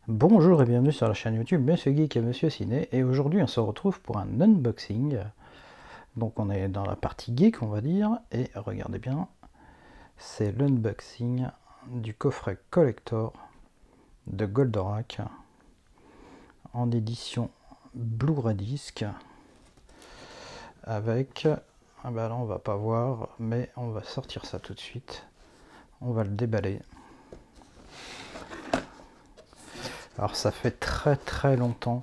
Bonjour et bienvenue sur la chaîne YouTube Monsieur Geek et Monsieur Ciné, et aujourd'hui on se retrouve pour un unboxing. Donc on est dans la partie geek, on va dire, et regardez bien, c'est l'unboxing du coffret collector de Goldorak en édition Blu-ray disc avec, ah bah là on va pas voir, mais on va sortir ça tout de suite, on va le déballer. Alors ça fait très longtemps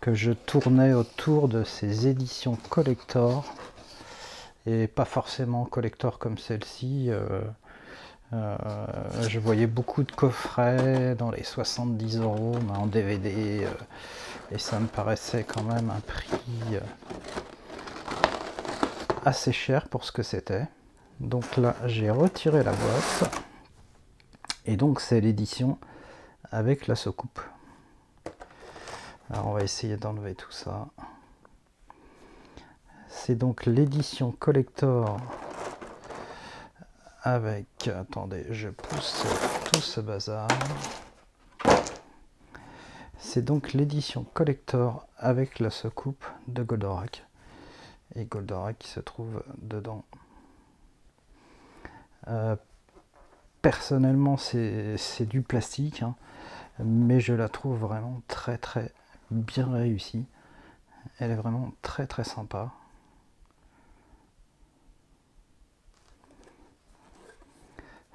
que je tournais autour de ces éditions collector, et pas forcément collector comme celle-ci. Je voyais beaucoup de coffrets dans les 70 euros mais en DVD, et ça me paraissait quand même un prix assez cher pour ce que c'était. Donc là j'ai retiré la boîte, et donc c'est l'édition avec la soucoupe. Alors on va essayer d'enlever tout ça. C'est donc l'édition collector avec, attendez, je pousse tout ce bazar. C'est donc l'édition collector avec la soucoupe de Goldorak. Et Goldorak qui se trouve dedans. Personnellement, c'est du plastique, hein, mais je la trouve vraiment très bien réussie. Elle est vraiment très sympa.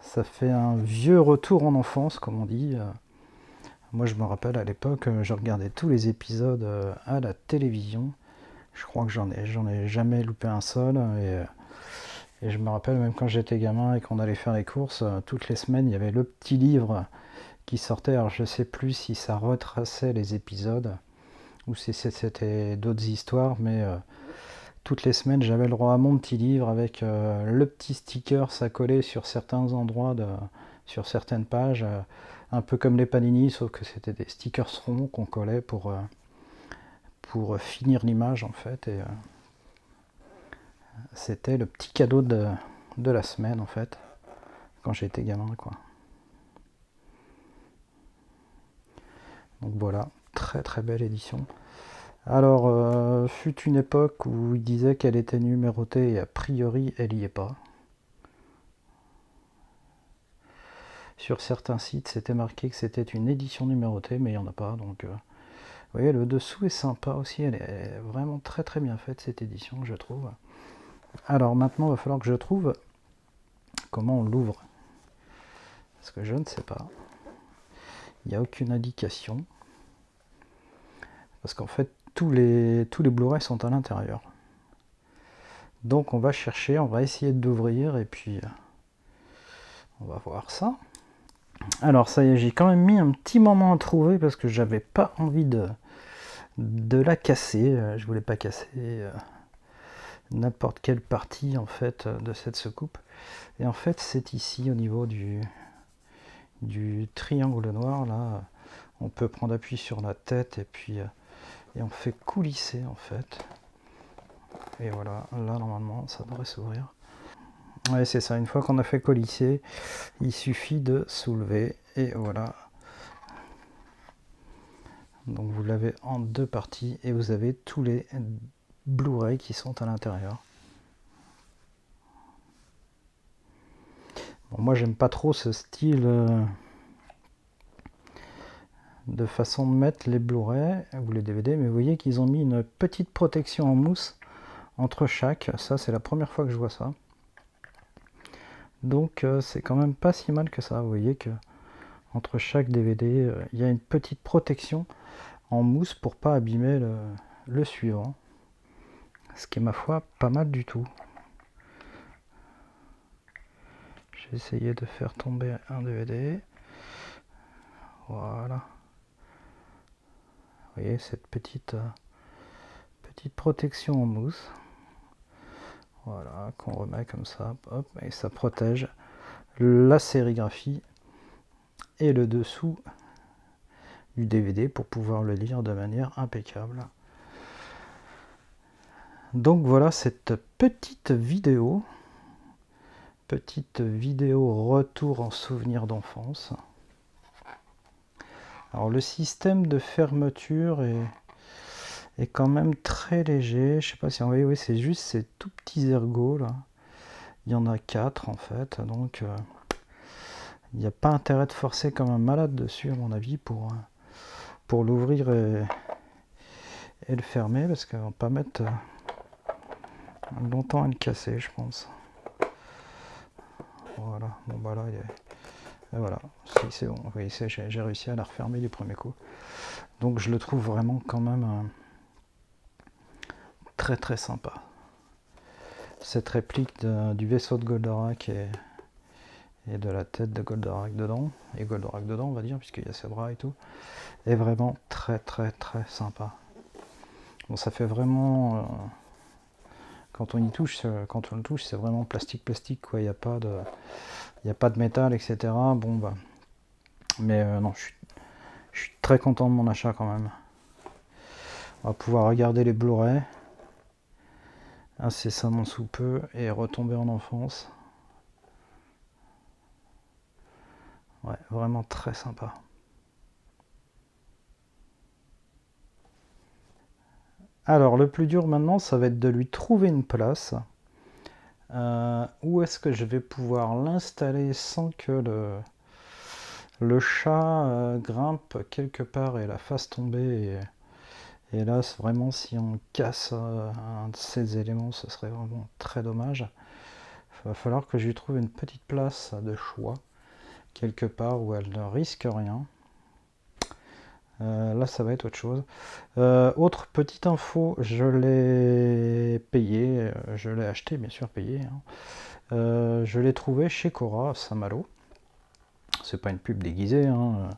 Ça fait un vieux retour en enfance, comme on dit. Moi, je me rappelle à l'époque, je regardais tous les épisodes à la télévision. Je crois que j'en ai jamais loupé un seul. Et je me rappelle même quand j'étais gamin et qu'on allait faire les courses, toutes les semaines, il y avait le petit livre qui sortait. Alors, je sais plus si ça retraçait les épisodes ou si c'était d'autres histoires, mais toutes les semaines, j'avais le droit à mon petit livre avec le petit sticker à coller sur certains endroits, sur certaines pages, un peu comme les Panini, sauf que c'était des stickers ronds qu'on collait pour finir l'image en fait. Et c'était le petit cadeau de la semaine en fait, quand j'étais gamin, quoi. Donc voilà, très belle édition. Alors, fut une époque où il disait qu'elle était numérotée, et a priori elle y est pas. Sur certains sites, c'était marqué que c'était une édition numérotée, mais il n'y en a pas. Donc, vous voyez, le dessous est sympa aussi. Elle est vraiment très bien faite, cette édition, je trouve. Alors maintenant, il va falloir que je trouve comment on l'ouvre. Parce que je ne sais pas. Il n'y a aucune indication. Parce qu'en fait, tous les Blu-ray sont à l'intérieur. Donc on va chercher, on va essayer d'ouvrir, et puis on va voir ça. Alors ça y est, j'ai quand même mis un petit moment à trouver parce que j'avais pas envie de la casser. Je voulais pas casser n'importe quelle partie en fait de cette soucoupe. Et en fait c'est ici au niveau du triangle noir là. On peut prendre appui sur la tête et puis et on fait coulisser en fait. Et voilà, là normalement ça devrait s'ouvrir. Ouais, c'est ça, une fois qu'on a fait coulisser, il suffit de soulever et voilà. Donc vous l'avez en deux parties et vous avez tous les Blu-ray qui sont à l'intérieur. Bon, moi j'aime pas trop ce style de façon de mettre les Blu-ray ou les DVD, mais vous voyez qu'ils ont mis une petite protection en mousse entre chaque. Ça c'est la première fois que je vois ça. Donc c'est quand même pas si mal que ça. Vous voyez que entre chaque DVD, il y a une petite protection en mousse pour pas abîmer le suivant. Ce qui est ma foi pas mal du tout. J'ai essayé de faire tomber un DVD. Voilà. Vous voyez cette petite protection en mousse. Voilà, qu'on remet comme ça, hop, et ça protège la sérigraphie et le dessous du DVD pour pouvoir le lire de manière impeccable. Donc voilà cette petite vidéo retour en souvenir d'enfance. Alors le système de fermeture est quand même très léger. Je sais pas si on voit, oui, c'est juste ces tout petits ergots là. Il y en a 4 en fait, donc il n'y a pas intérêt de forcer comme un malade dessus à mon avis pour l'ouvrir et le fermer, parce qu'on va pas mettre longtemps à le casser, je pense. Voilà, bon bah là, et voilà, si c'est bon, vous voyez, j'ai réussi à la refermer du premier coup. Donc je le trouve vraiment quand même très très sympa. Cette réplique du vaisseau de Goldorak et de la tête de Goldorak dedans, et Goldorak dedans on va dire, puisqu'il y a ses bras et tout, est vraiment très très très sympa. Bon, ça fait vraiment... quand on y touche, quand on le touche, c'est vraiment plastique quoi, il n'y a pas de métal, etc. Bon bah... Mais non, je suis très content de mon achat quand même. On va pouvoir regarder les Blu-ray incessamment sous peu et retomber en enfance. Ouais, vraiment très sympa. Alors, le plus dur maintenant, ça va être de lui trouver une place. Où est-ce que je vais pouvoir l'installer sans que le chat grimpe quelque part et la fasse tomber et là, vraiment, si on casse un de ces éléments, ce serait vraiment très dommage. Il va falloir que je lui trouve une petite place de choix, quelque part où elle ne risque rien. Là, ça va être autre chose. Autre petite info, je l'ai payé, je l'ai acheté, bien sûr, payé. Hein. Je l'ai trouvé chez Cora, à Saint-Malo. C'est pas une pub déguisée, hein.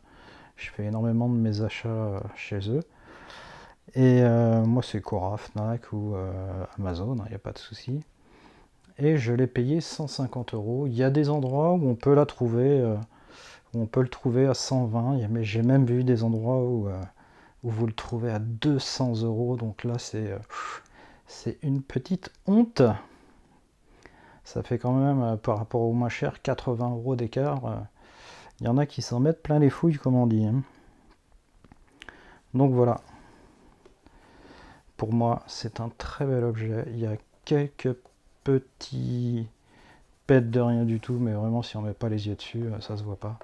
Je fais énormément de mes achats chez eux. Et moi, c'est Cora, Fnac ou Amazon, il n'y a pas de souci. Et je l'ai payé 150 €. Il y a des endroits où on peut la trouver, où on peut le trouver à 120, mais j'ai même vu des endroits où vous le trouvez à 200 €. Donc là, c'est une petite honte. Ça fait quand même, par rapport au moins cher, 80 € d'écart. Il y en a qui s'en mettent plein les fouilles, comme on dit. Hein. Donc voilà. Pour moi, c'est un très bel objet. Il y a quelques petits pets de rien du tout, mais vraiment, si on met pas les yeux dessus, ça se voit pas.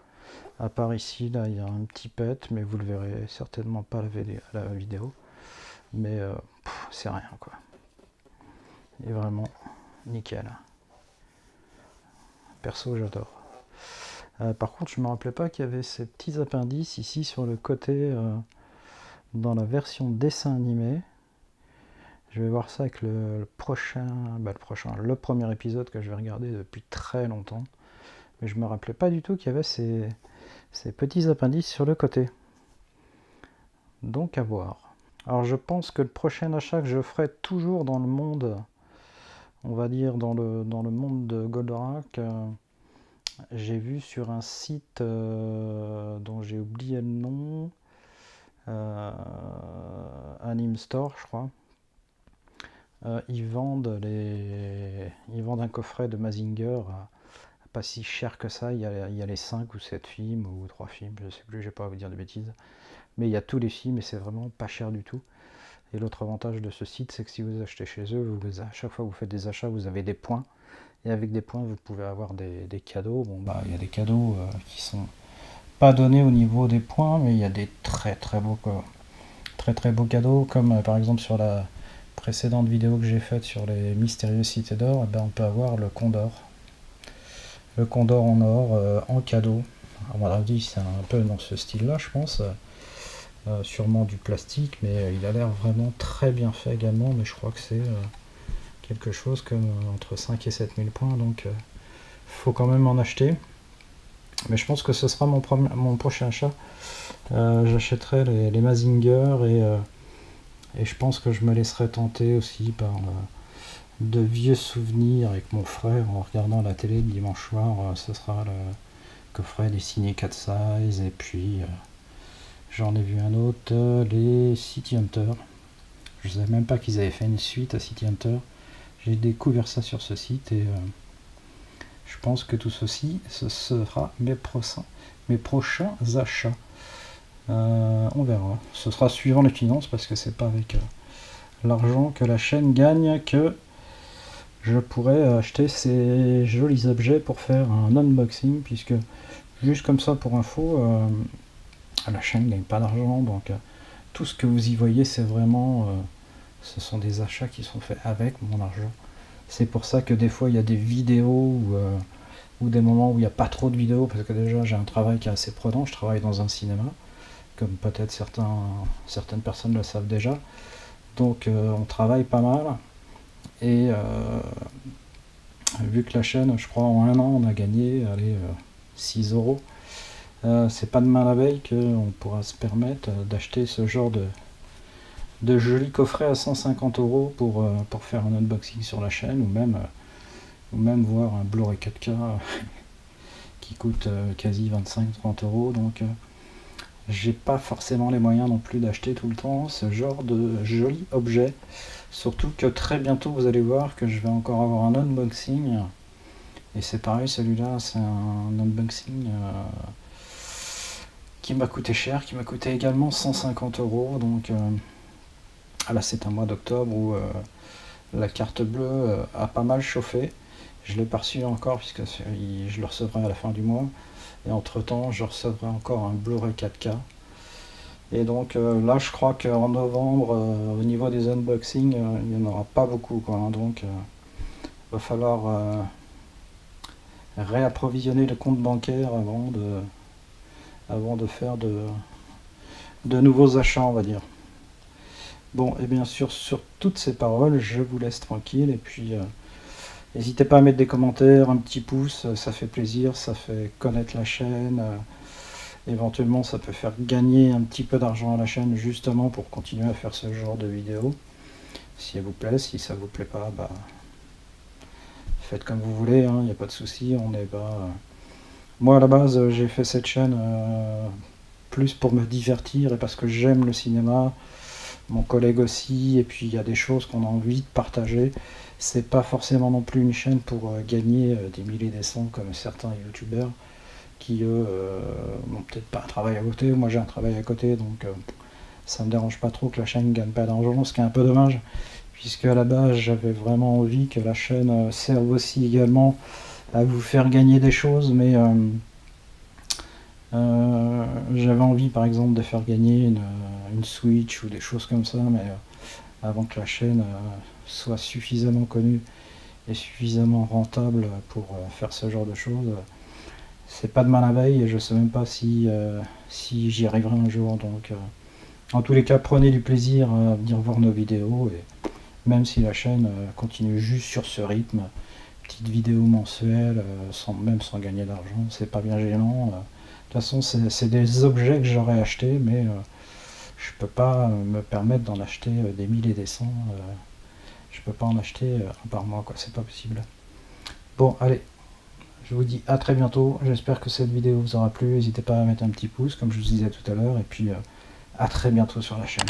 À part ici, là, il y a un petit pet, mais vous le verrez certainement pas à la vidéo. Mais c'est rien, quoi. Il est vraiment nickel. Perso, j'adore. Par contre, je me rappelais pas qu'il y avait ces petits appendices ici sur le côté dans la version dessin animé. Je vais voir ça avec le premier épisode que je vais regarder depuis très longtemps. Mais je me rappelais pas du tout qu'il y avait ces petits appendices sur le côté. Donc à voir. Alors je pense que le prochain achat que je ferai toujours dans le monde, on va dire dans le monde de Goldorak, j'ai vu sur un site dont j'ai oublié le nom, Anime Store je crois. Ils vendent un coffret de Mazinger pas si cher que ça. Il y a les 5 ou 7 films ou 3 films, je sais plus, je vais pas vous dire de bêtises. Mais il y a tous les films et c'est vraiment pas cher du tout. Et l'autre avantage de ce site, c'est que si vous achetez chez eux, à chaque fois que vous faites des achats, vous avez des points. Et avec des points, vous pouvez avoir des cadeaux. Bon bah il y a des cadeaux qui sont pas donnés au niveau des points, mais il y a des très très beaux cadeaux, comme par exemple sur la précédente vidéo que j'ai faite sur les mystérieuses cités d'or, on peut avoir le Condor. Le Condor en or en cadeau. À mon avis, c'est un peu dans ce style-là, je pense. Sûrement du plastique, mais il a l'air vraiment très bien fait également. Mais je crois que c'est quelque chose comme entre 5 et 7 000 points, donc faut quand même en acheter. Mais je pense que ce sera mon prochain achat. J'achèterai les Mazinger et je pense que je me laisserai tenter aussi par de vieux souvenirs avec mon frère en regardant la télé le dimanche soir. Ce sera le coffret des ciné 4 size et puis j'en ai vu un autre, les City Hunter. Je ne savais même pas qu'ils avaient fait une suite à City Hunter. J'ai découvert ça sur ce site et je pense que tout ceci, ce sera mes prochains achats. On verra. Ce sera suivant les finances parce que c'est pas avec l'argent que la chaîne gagne que je pourrais acheter ces jolis objets pour faire un unboxing, puisque juste comme ça pour info, la chaîne ne gagne pas d'argent, donc tout ce que vous y voyez c'est vraiment ce sont des achats qui sont faits avec mon argent. C'est pour ça que des fois il y a des vidéos ou des moments où il n'y a pas trop de vidéos, parce que déjà j'ai un travail qui est assez prenant, je travaille dans un cinéma, comme peut-être certaines personnes le savent déjà. Donc on travaille pas mal, et vu que la chaîne, je crois en un an on a gagné 6 euros, c'est pas demain la veille qu'on pourra se permettre d'acheter ce genre de jolis coffrets à 150 euros pour faire un unboxing sur la chaîne, ou même voir un Blu-ray 4K qui coûte quasi 25-30 euros. Donc j'ai pas forcément les moyens non plus d'acheter tout le temps ce genre de jolis objets, surtout que très bientôt vous allez voir que je vais encore avoir un unboxing, et c'est pareil, celui-là c'est un unboxing qui m'a coûté cher, qui m'a coûté également 150 euros. Donc là c'est un mois d'octobre où la carte bleue a pas mal chauffé. Je l'ai pas reçu encore puisque je le recevrai à la fin du mois, et entre temps je recevrai encore un Blu-ray 4K. Et donc là je crois qu'en novembre au niveau des unboxings il n'y en aura pas beaucoup quoi, hein. Donc va falloir réapprovisionner le compte bancaire avant de faire de nouveaux achats, on va dire. Bon, et bien sûr, sur toutes ces paroles, je vous laisse tranquille, et puis n'hésitez pas à mettre des commentaires, un petit pouce, ça fait plaisir, ça fait connaître la chaîne, éventuellement ça peut faire gagner un petit peu d'argent à la chaîne, justement pour continuer à faire ce genre de vidéos. Si elle vous plaît, si ça vous plaît pas, bah faites comme vous voulez, il n'y a pas de souci, on est pas... Moi à la base j'ai fait cette chaîne plus pour me divertir et parce que j'aime le cinéma, mon collègue aussi, et puis il y a des choses qu'on a envie de partager. C'est pas forcément non plus une chaîne pour gagner des milliers des cents comme certains youtubeurs qui eux n'ont peut-être pas un travail à côté. Moi j'ai un travail à côté, donc ça me dérange pas trop que la chaîne gagne pas d'argent, ce qui est un peu dommage, puisque à la base j'avais vraiment envie que la chaîne serve aussi également à vous faire gagner des choses, mais j'avais envie par exemple de faire gagner une Switch ou des choses comme ça, mais avant que la chaîne soit suffisamment connue et suffisamment rentable pour faire ce genre de choses. C'est pas demain la veille et je sais même pas si j'y arriverai un jour. Donc en tous les cas, prenez du plaisir à venir voir nos vidéos, et même si la chaîne continue juste sur ce rythme, petite vidéo mensuelle, même sans gagner d'argent, c'est pas bien gênant. De toute façon, c'est des objets que j'aurais achetés, mais je peux pas me permettre d'en acheter des mille et des cents. Je peux pas en acheter un par mois, quoi. C'est pas possible. Bon, allez, je vous dis à très bientôt. J'espère que cette vidéo vous aura plu. N'hésitez pas à mettre un petit pouce, comme je vous disais tout à l'heure, et puis à très bientôt sur la chaîne.